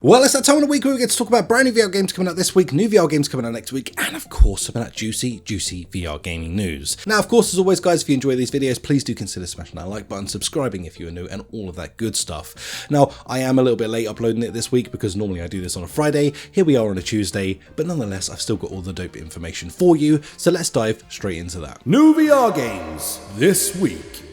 Well, it's that time of the week where we get to talk about brand new VR games coming out this week, new VR games coming out next week, and of course, some of that juicy VR gaming news. Now, of course, as always, guys, if you enjoy these videos, please do consider smashing that like button, subscribing if you are new, and all of that good stuff. Now, I am a little bit late uploading it this week because normally I do this on a Friday. Here we are on a Tuesday, but nonetheless, I've still got all the dope information for you, so let's dive straight into that. New VR games this week.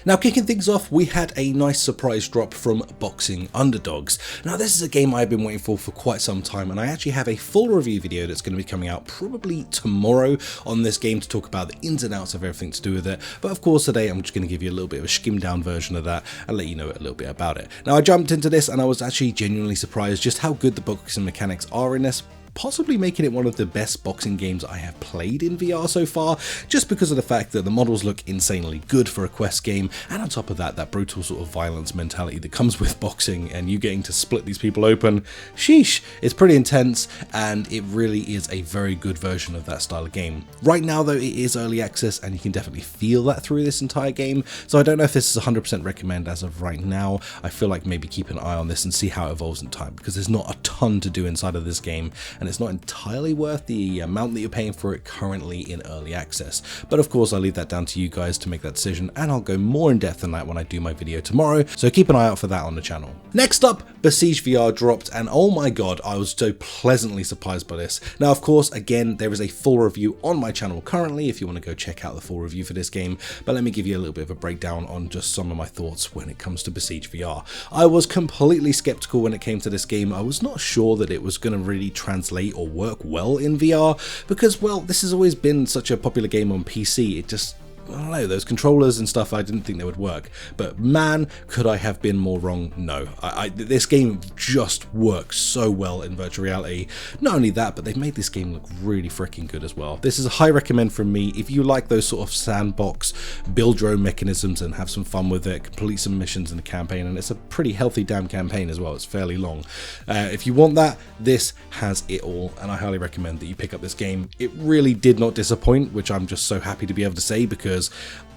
Now, kicking things off, we had a nice surprise drop from Boxing Underdogs. Now, this is a game I've been waiting for quite some time, and I actually have a full review video that's going to be coming out probably tomorrow on this game to talk about the ins and outs of everything to do with it. But of course, today I'm just going to give you a little bit of a skimmed down version of that and let you know a little bit about it. Now, I jumped into this and I was actually genuinely surprised just how good the boxing mechanics are in this, possibly making it one of the best boxing games I have played in VR so far, just because of the fact that the models look insanely good for a Quest game, and on top of that, that brutal sort of violence mentality that comes with boxing and you getting to split these people open, sheesh, it's pretty intense, and it really is a very good version of that style of game. Right now though, it is early access and you can definitely feel that through this entire game, so I don't know if this is 100% recommend as of right now. I feel like maybe keep an eye on this and see how it evolves in time, because there's not a ton to do inside of this game, and it's not entirely worth the amount that you're paying for it currently in early access. But of course, I'll leave that down to you guys to make that decision, and I'll go more in depth on that when I do my video tomorrow, so keep an eye out for that on the channel. Next up, PCVR dropped, and oh my god, I was so pleasantly surprised by this. Now, of course, again, there is a full review on my channel currently if you want to go check out the full review for this game, but let me give you a little bit of a breakdown on just some of my thoughts when it comes to PCVR. I was completely skeptical when it came to this game. I was not sure that it was going to really translate or work well in VR because, well, this has always been such a popular game on PC. It just, I don't know, those controllers and stuff, I didn't think they would work. But man, could I have been more wrong? No. This game just works so well in virtual reality. Not only that, but they've made this game look really freaking good as well. This is a high recommend from me. If you like those sort of sandbox, build your own mechanisms and have some fun with it, complete some missions in the campaign, and it's a pretty healthy damn campaign as well. It's fairly long. If you want that, this has it all, and I highly recommend that you pick up this game. It really did not disappoint, which I'm just so happy to be able to say, because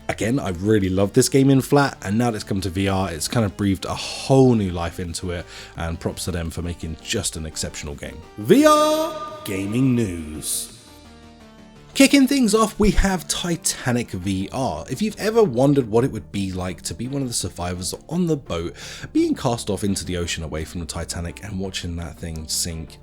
again, I really loved this game in flat, and now that it's come to VR, it's kind of breathed a whole new life into it, and props to them for making just an exceptional game. VR gaming news. Kicking things off, we have Titanic VR. If you've ever wondered what it would be like to be one of the survivors on the boat, being cast off into the ocean away from the Titanic and watching that thing sink,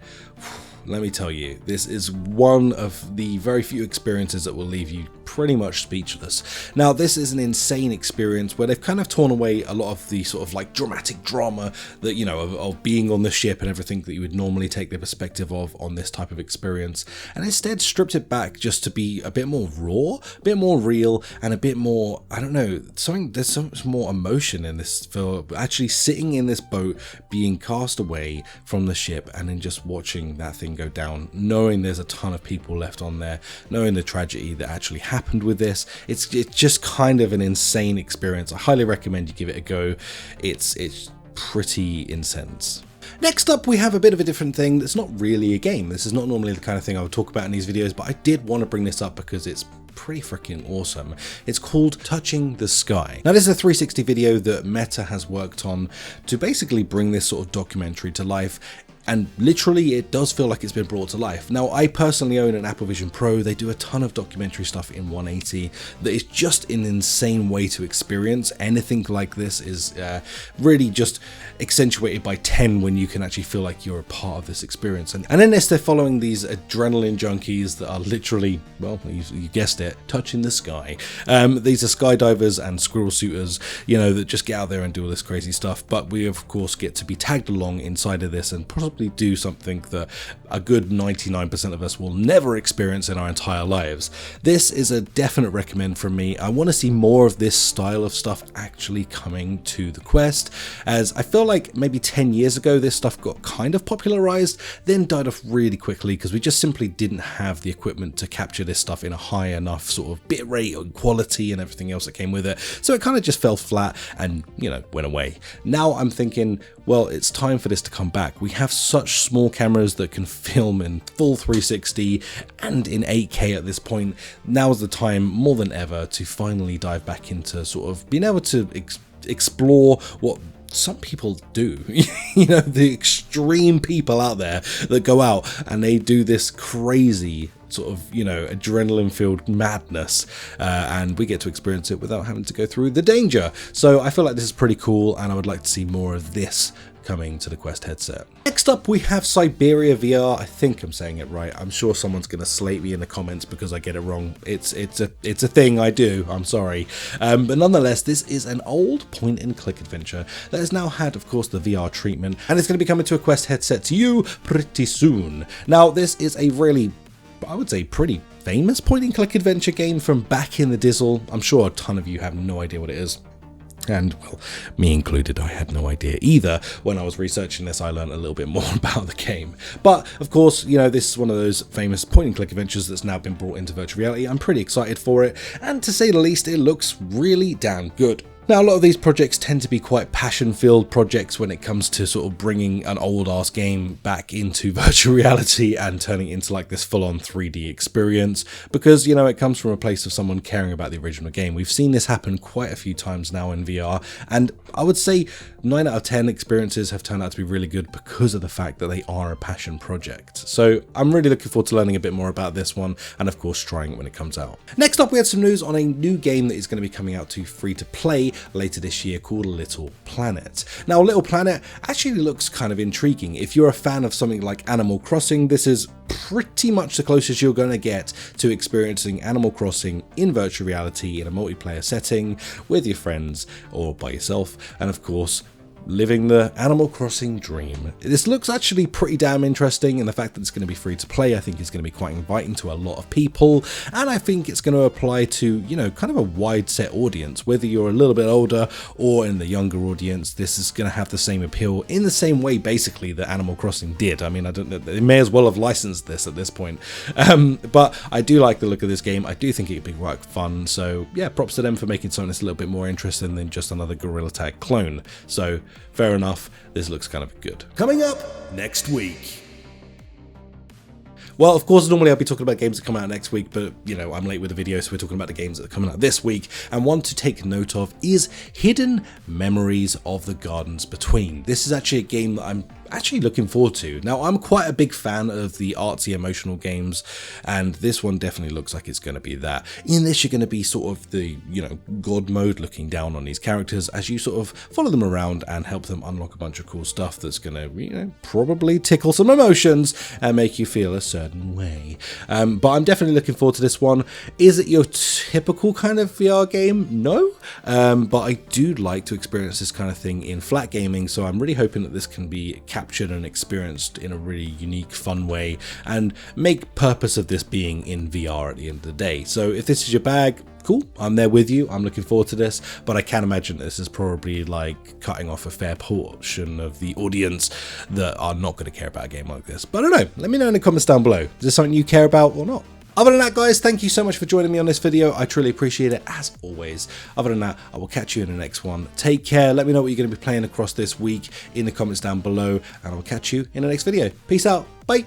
let me tell you, this is one of the very few experiences that will leave you pretty much speechless. Now, this is an insane experience where they've kind of torn away a lot of the sort of like dramatic drama that, you know, of being on the ship and everything that you would normally take the perspective of on this type of experience, and instead stripped it back just to be a bit more raw, a bit more real, and a bit more, I don't know, there's so much more emotion in this film, actually sitting in this boat, being cast away from the ship, and then just watching that thing go down, knowing there's a ton of people left on there, knowing the tragedy that actually happened with this. It's just kind of an insane experience. I highly recommend you give it a go. It's pretty intense. Next up, we have a bit of a different thing that's not really a game. This is not normally the kind of thing I would talk about in these videos, but I did want to bring this up because it's pretty freaking awesome. It's called Touching the Sky. Now, this is a 360 video that Meta has worked on to basically bring this sort of documentary to life. And literally, it does feel like it's been brought to life. Now, I personally own an Apple Vision Pro. They do a ton of documentary stuff in 180 that is just an insane way to experience. Anything like this is really just accentuated by 10 when you can actually feel like you're a part of this experience. And in this, they're following these adrenaline junkies that are literally, well, you guessed it, touching the sky. These are skydivers and squirrel shooters, you know, that just get out there and do all this crazy stuff. But we, of course, get to be tagged along inside of this and possibly do something that a good 99% of us will never experience in our entire lives. This is a definite recommend from me. I want to see more of this style of stuff actually coming to the Quest, as I feel like maybe 10 years ago this stuff got kind of popularized, then died off really quickly because we just simply didn't have the equipment to capture this stuff in a high enough sort of bit rate and quality and everything else that came with it. So it kind of just fell flat and, you know, went away. Now I'm thinking, well, it's time for this to come back. We have such small cameras that can film in full 360 and in 8K at this point. Now's the time more than ever to finally dive back into sort of being able to explore what some people do. You know, the extreme people out there that go out and they do this crazy sort of, you know, adrenaline filled madness, and we get to experience it without having to go through the danger. So I feel like this is pretty cool, and I would like to see more of this coming to the Quest headset. Next up we have Siberia VR. I think I'm saying it right. I'm sure someone's going to slate me in the comments because I get it wrong. It's a thing I do. I'm sorry. But nonetheless, this is an old point and click adventure that has now had, of course, the VR treatment, and it's going to be coming to a Quest headset to you pretty soon. Now, this is a really, I would say, pretty famous point and click adventure game from back in the Dizzle. I'm sure a ton of you have no idea what it is. And, well, me included, I had no idea either. When I was researching this, I learned a little bit more about the game. But, of course, you know, this is one of those famous point-and-click adventures that's now been brought into virtual reality. I'm pretty excited for it, and to say the least, it looks really damn good. Now, a lot of these projects tend to be quite passion-filled projects when it comes to sort of bringing an old-ass game back into virtual reality and turning it into like this full-on 3D experience, because, you know, it comes from a place of someone caring about the original game. We've seen this happen quite a few times now in VR, and I would say 9 out of 10 experiences have turned out to be really good because of the fact that they are a passion project. So I'm really looking forward to learning a bit more about this one, and of course trying it when it comes out. Next up, we had some news on a new game that is going to be coming out to free-to-play later this year called Little Planet. Now, Little Planet actually looks kind of intriguing. If you're a fan of something like Animal Crossing, this is pretty much the closest you're going to get to experiencing Animal Crossing in virtual reality in a multiplayer setting with your friends or by yourself, and of course living the Animal Crossing dream. This looks actually pretty damn interesting, and the fact that it's going to be free to play I think is going to be quite inviting to a lot of people, and I think it's going to apply to, you know, kind of a wide set audience. Whether you're a little bit older or in the younger audience, this is going to have the same appeal in the same way basically that Animal Crossing did. I mean, I don't know, they may as well have licensed this at this point, but I do like the look of this game. I do think it'd be quite fun, so yeah, props to them for making something that's a little bit more interesting than just another Gorilla Tag clone. So fair enough, this looks kind of good. Coming up next week. Well, of course, normally I'll be talking about games that come out next week, but, you know, I'm late with the video, so we're talking about the games that are coming out this week. And one to take note of is Hidden Memories of the Gardens Between. This is actually a game that I'm actually looking forward to. Now, I'm quite a big fan of the artsy emotional games, and this one definitely looks like it's going to be that. In this, you're going to be sort of the, you know, god mode, looking down on these characters as you sort of follow them around and help them unlock a bunch of cool stuff that's going to, you know, probably tickle some emotions and make you feel a certain way. But I'm definitely looking forward to this one. Is it your typical kind of VR game? No, but I do like to experience this kind of thing in flat gaming, so I'm really hoping that this can be captured and experienced in a really unique, fun way, and make purpose of this being in VR at the end of the day. So if this is your bag, cool, I'm there with you, I'm looking forward to this, but I can imagine this is probably like cutting off a fair portion of the audience that are not going to care about a game like this. But I don't know, let me know in the comments down below. Is this something you care about or not? Other than that, guys, thank you so much for joining me on this video. I truly appreciate it, as always. Other than that, I will catch you in the next one. Take care. Let me know what you're going to be playing across this week in the comments down below, and I will catch you in the next video. Peace out. Bye.